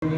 Putar.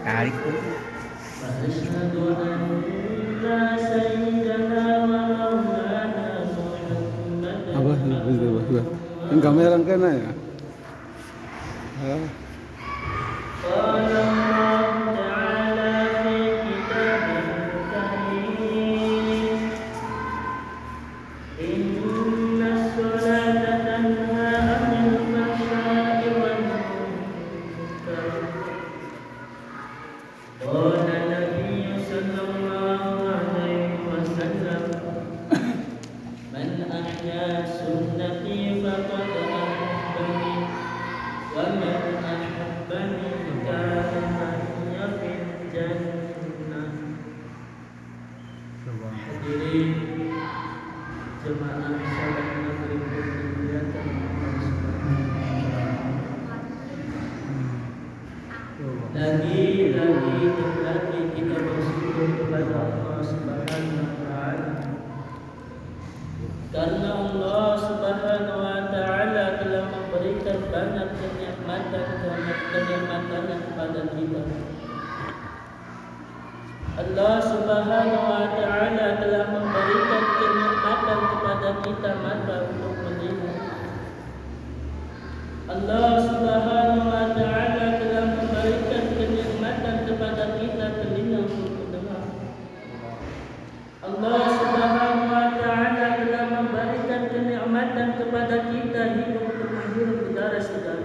Tarik tuh. Apa? Yang kamera kena ya? Lagi kita bersyukur kepada Allah Subhanahu wa Ta'ala, karena Allah Subhanahu wa Ta'ala telah memberikan banyak kenikmatan kepada kita. Allah Subhanahu wa Ta'ala telah memberikan kenikmatan kepada kita mata untuk melihat. Allah Subhanahu wa Ta'ala telah memberikan kenikmatan kepada kita telinga untuk mendengar. Allah Subhanahu wa Ta'ala telah memberikan kenikmatan kepada kita hidup untuk menghirup udara segar.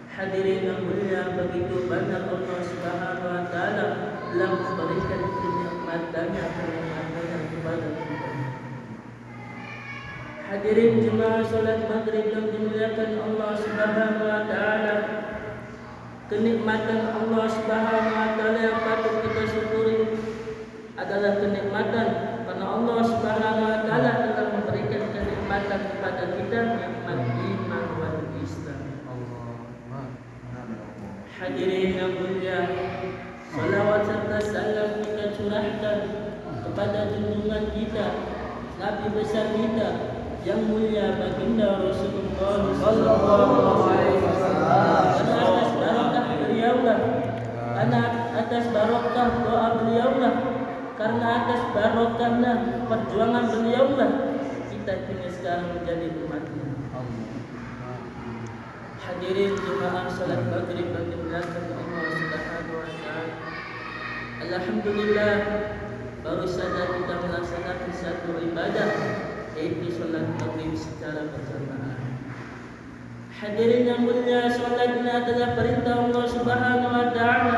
Hadirin yang mulia, begitu banyak Allah Subhanahu wa Ta'ala telah memberikan kenikmatannya kepada kita. Hadirin jemaah salat maghrib yang dimuliakan Allah Subhanahu wa Ta'ala, kenikmatan Allah Subhanahu wa Ta'ala yang patut kita syukuri adalah kenikmatan karena Allah Subhanahu wa Ta'ala telah memberikan kenikmatan kepada kita, nikmat iman wal Islam. Hadirin yang mulia, salawat serta salam kita curahkan kepada junjungan kita, Nabi besar kita yang mulia baginda Rasulullah sallallahu alaihi wasallam. Karena atas barokah doa beliaulah, karena atas barokahnya perjuangan beliaulah kita kini sekarang menjadi umatnya. Hadirin jemaah salat maghrib yang dimuliakan Allah Subhanahu wa Ta'ala, alhamdulillah baru saja kita melaksanakan satu ibadah, yaitu salat maghrib secara berjamaah. Hadirin yang mulia, salat ini adalah perintah Allah Subhanahu wa Ta'ala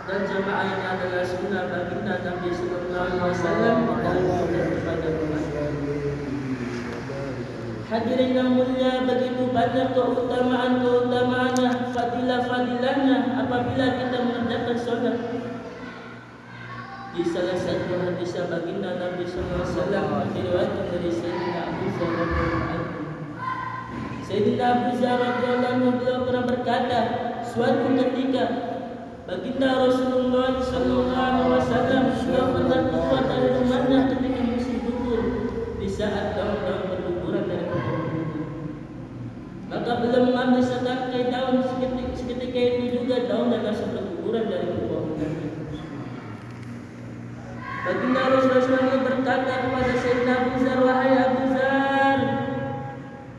dan jamaah ini adalah sunnah baginda Nabi sallallahu alaihi wasallam dan kepada umat. Hadirin yang mulia, begitu banyak keutamaan-keutamaannya, fadilah-fadilahnya apabila kita mengerjakan salat. Di salah satu hadis baginda Nabi sallallahu alaihi wasallam diriwayatkan dari Sayyidina Abu Dzar radhiyallahu anhu. Sayyidina Abu Dzar radhiyallahu anhu beliau pernah berkata, suatu ketika baginda Rasulullah sallallahu alaihi wasallam sudah pernah keluar dari rumahnya ketika musim gugur, di saat daun-daun berguguran dari pohon. Maka beliau mengambil setangkai daun, seketika itu juga daun dan langsung berguguran dari pohon. Baginda Rasulullah berkata kepada Sayyidina Abu Dzar, wahai Abu Dzar.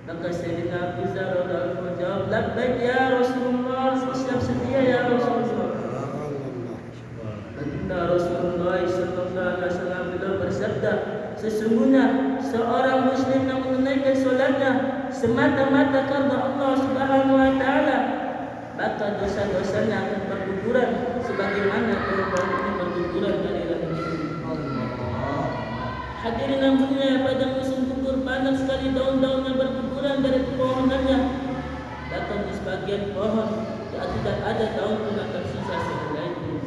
Maka Sayyidina Abu Dzar menjawab, labbaik ya Rasulullah, siap sedia ya Rasulullah. Baginda Rasulullah sallallahu alaihi wasallam beliau bersabda, sesungguhnya seorang muslim yang menunaikan salatnya semata-mata karena Allah Subhanahu wa Ta'ala, maka dosa-dosanya akan berguguran sebagaimana daun-daun ini berguguran dari rahim. Hadirin yang mulia, pada musim gugur panas sekali daun-daunnya berguguran dari pohonannya. Bahkan di sebagian pohon tidak ada daun pun yang tersisa selainnya.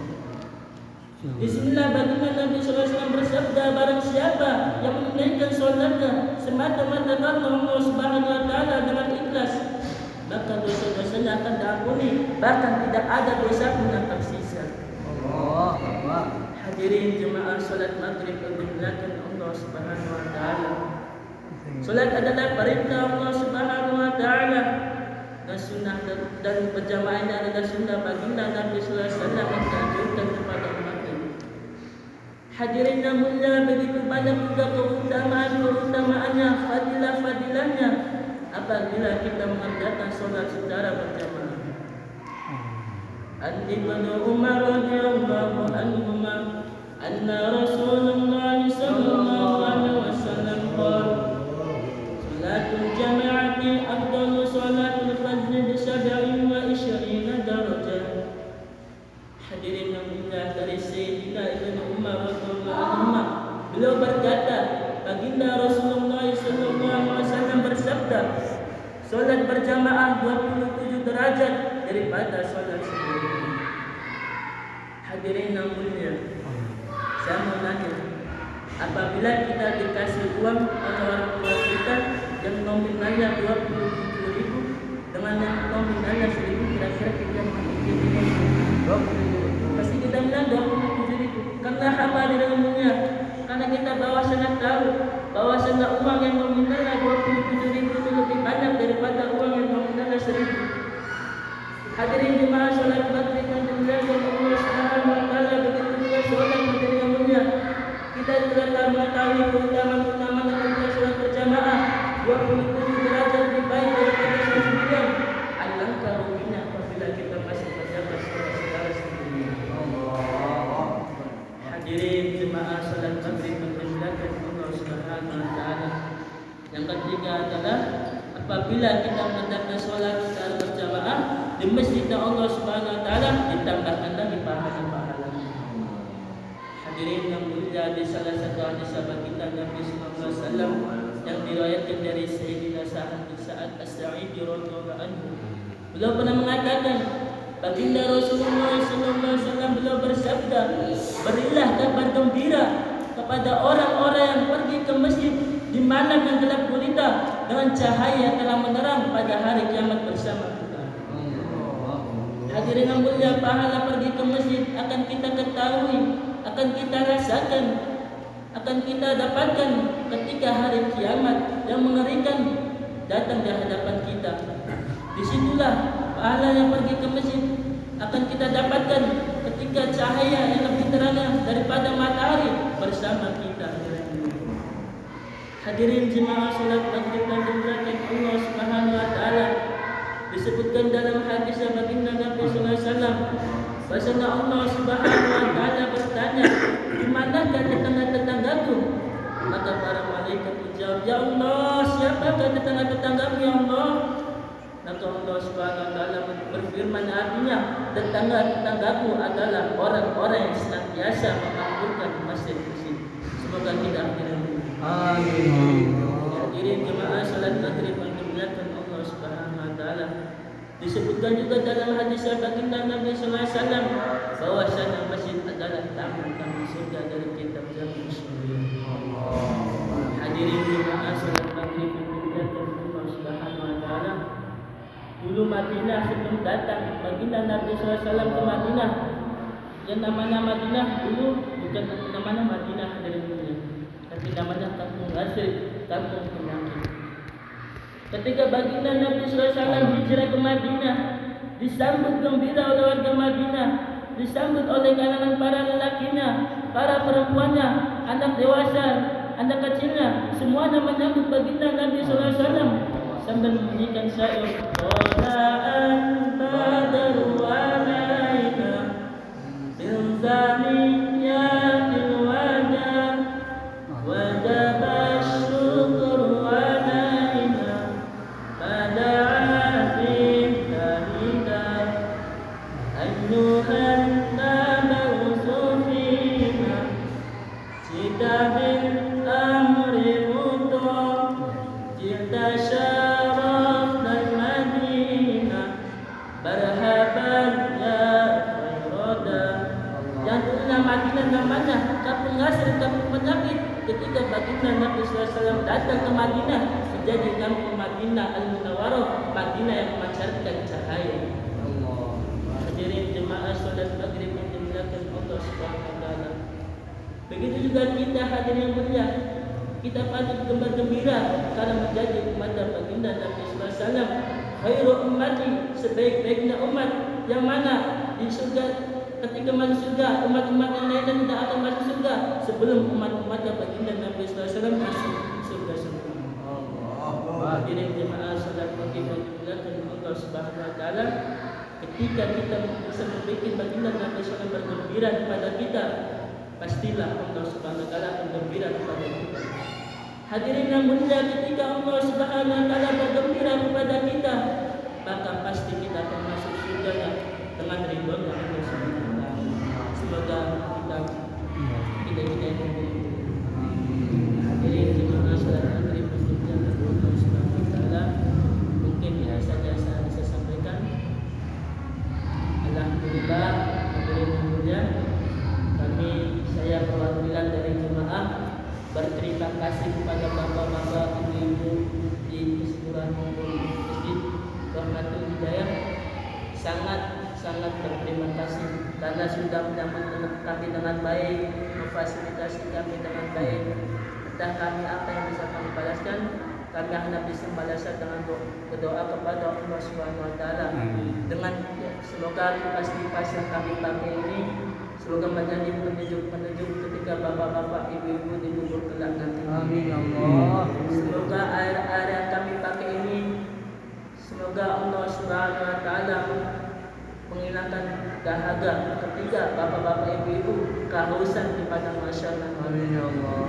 Disinilah baginda Nabi SAW bersabda, barang siapa yang menunaikan sholatnya semata-mata karena Allah Subhanahu Wa Taala dengan ikhlas, maka dosa-dosanya akan diampuni, bahkan tidak ada dosa pun yang tersisa. Hadirin jemaah sholat maghrib yang dimuliakan Allah Subhanahu Wa Taala. Sholat adalah perintah Allah Subhanahu Wa Taala dan sunnah, dan berjamaahnya adalah sunnah baginda Nabi Sallallahu Alaihi Wasallam yang dianjurkan kepada umatnya. Hadirin yang mulia, begitu banyak juga keutamaannya, fadilahnya apabila kita mengerjakan sholat secara berjamaah. An Ibnu Umar radhiyallahu anhuma anna Rasulullah sallallahu alaihi wasallam qala salatul jama'ati afdalu salatul fajr bi 27 darajah. Hadirin yang mulia, dari Sayyidina Ibnu Umar radhiyallahu anhuma, beliau berkata, baginda Rasulullah sallallahu alaihi wasallam bersabda, salat berjamaah 27 derajat daripada salat sendiri. Hadirin yang mulia, saya mau nanya, apabila kita dikasih uang oleh orang tua kita yang nominalnya 27.000 dengan yang nominalnya 1.000, kira-kira kita menghitungnya 20.000? Pasti kita bilang 27.000. Karena apa? Hadirin yang mulia, karena kita bahwasanya tahu bahwasanya uang yang nominalnya 27.000 itu lebih banyak daripada uang yang nominalnya 1.000. Hadirin jemaah sholat maghrib yang dimuliakan Allah Subhanahu Wa Taala, begitu juga sholat hadirin yang mulia. Kita telah mengetahui keutamaan apabila sholat berjamaah 27 derajat lebih baik daripada sholat sendirian. Alangkah ruginya apabila kita masih menjaga sholat sendirian. Hadirin jemaah sholat maghrib yang dimuliakan Allah Subhanahu Wa Taala. Yang ketiga adalah apabila kita mengerjakan sholat secara berjamaah di masjid Allah Subhanahu Wa Taala, ditambahkan lagi pahala-pahalanya. Hadirin yang mulia, di salah satu hadis sahabat kita Nabi Sallallahu Alaihi Wasallam yang diriwayatkan dari Sayyidina Sa'ad bin Sa'ad As-Sa'idi radhiyallahu anhu, beliau pernah mengatakan, baginda Rasulullah Sallallahu Alaihi Wasallam beliau bersabda, berilah kabar gembira kepada orang-orang yang pergi ke masjid di malam yang gelap gulita dengan cahaya telah menerang pada hari kiamat bersama kita. Hadirin yang mulia, pahala pergi ke masjid akan kita ketahui, akan kita rasakan, akan kita dapatkan ketika hari kiamat yang mengerikan datang di hadapan kita. Disitulah pahala yang pergi ke masjid akan kita dapatkan ketika cahaya yang lebih terang daripada matahari bersama kita. Hadirin jemaah sholat maghrib yang dimuliakan Allah Subhanahu Wa Taala, disebutkan dalam hadis baginda Nabi Sallallahu Alaihi Wasallam bahwasanya Allah Subhanahu Wa Taala bertanya, di manakah tetangga-tetanggaku? Maka para malaikat menjawab, ya Allah, siapakah tetangga-tetanggamu ya Allah? Maka Allah Subhanahu Wa Taala berfirman, artinya tetangga-tetanggaku adalah orang-orang yang senantiasa memakmurkan masjid-masjid. Semoga kita akhirnya. Amin. Hadirin jemaah salat maghrib yang dimuliakan Allah Subhanahu Wa Taala, disebutkan juga dalam hadis baginda Nabi Sallallahu Alaihi Wasallam bahwasanya masjid adalah taman-taman surga dari kitab Jami' Syariah. Hadirin jemaah salat maghrib yang dimuliakan Allah Subhanahu Wa Taala, dulu Madinah sebelum datang baginda Nabi Sallallahu Alaihi Wasallam ke Madinah, yang namanya Madinah dulu bukan namanya Madinah hadirin mulia, tapi namanya kampung Ghasib, kampung penyakit. Ketika baginda Nabi SAW hijrah ke Madinah, disambut gembira oleh warga Madinah, disambut oleh kalangan para lelakinya, para perempuannya, anak dewasa, anak kecilnya, semuanya menyambut baginda Nabi SAW sambil menyanyikan syair, Qola'an badru alaina bil zaniyatil wada wajaba syukur alaina mada'a fitahida ayyuhan nabaw sufina sidabil syarafna al-Madinah marhaban ya khairada. Yang dulunya Madinah namanya kampung hasil, kampung penyakit. Ketika baginda Nabi SAW datang ke Madinah, menjadi kampung Madinah Al-Munawwarah, Madinah yang memancarkan cahaya. Hadirin jemaah salat maghrib yang dimuliakan Allah Subhanahu wa taala. Begitu juga kita hadirin yang mulia, kita patut gembira karena menjadi umat baginda Nabi SAW. Khairu ummati, sebaik-baiknya umat, yang mana di surga ketika masuk surga, umat-umat yang lain tidak akan masuk surga sebelum umat-umat baginda Nabi SAW masuk surga semua. Hadirin jemaah salat maghrib yang dimuliakan Allah Subhanahu wa taala. Ketika kita bisa membuat baginda Nabi SAW bergembira kepada kita, pastilah Allah Subhanahu wa taala akan gembira kepada kita. Hadirin yang mulia, ketika Allah Subhanahu wa taala bergembira kepada kita, maka pasti kita akan masuk surga dengan ridhonya Allah Subhanahu wa taala. Semoga kita yang hadirin jemaah salat maghrib yang Allah Subhanahu wa taala. Mungkin ya saja saya bisa sampaikan. Alhamdulillah, hadirin yang mulia, saya perwakilan dari jemaah berterima kasih kepada bapak-bapak, ibu-ibu di keseluruhan masjid Rahmatul Hidayah. Sangat berterima kasih karena sudah menyambut kami dengan baik, memfasilitasi kami dengan baik. Entah kami apa yang bisa kami balaskan, kami hanya bisa balaskan dengan berdoa kepada Allah Subhanahu wa taala. Dengan semoga kipas-kipas yang kami pakai ini semoga menjadi petunjuk ketika bapak-bapak, ibu-ibu di kubur kelak nanti. Amin ya Allah. Semoga air-air yang kami pakai ini, semoga Allah Subhanahu wa taala menghilangkan dahaga ketika bapak-bapak, ibu-ibu kehausan di padang mahsyar. Amin ya Allah.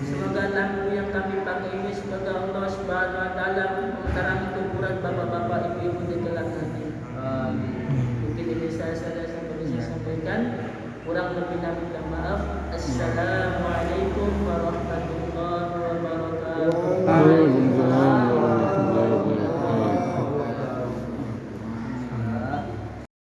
Semoga lampu yang kami pakai ini, semoga Allah Subhanahu wa taala menerangi kuburan bapak-bapak, ibu-ibu di kelak nanti. Amin. Mungkin ini saya sampaikan. Kurang lebih minta maaf. Assalamualaikum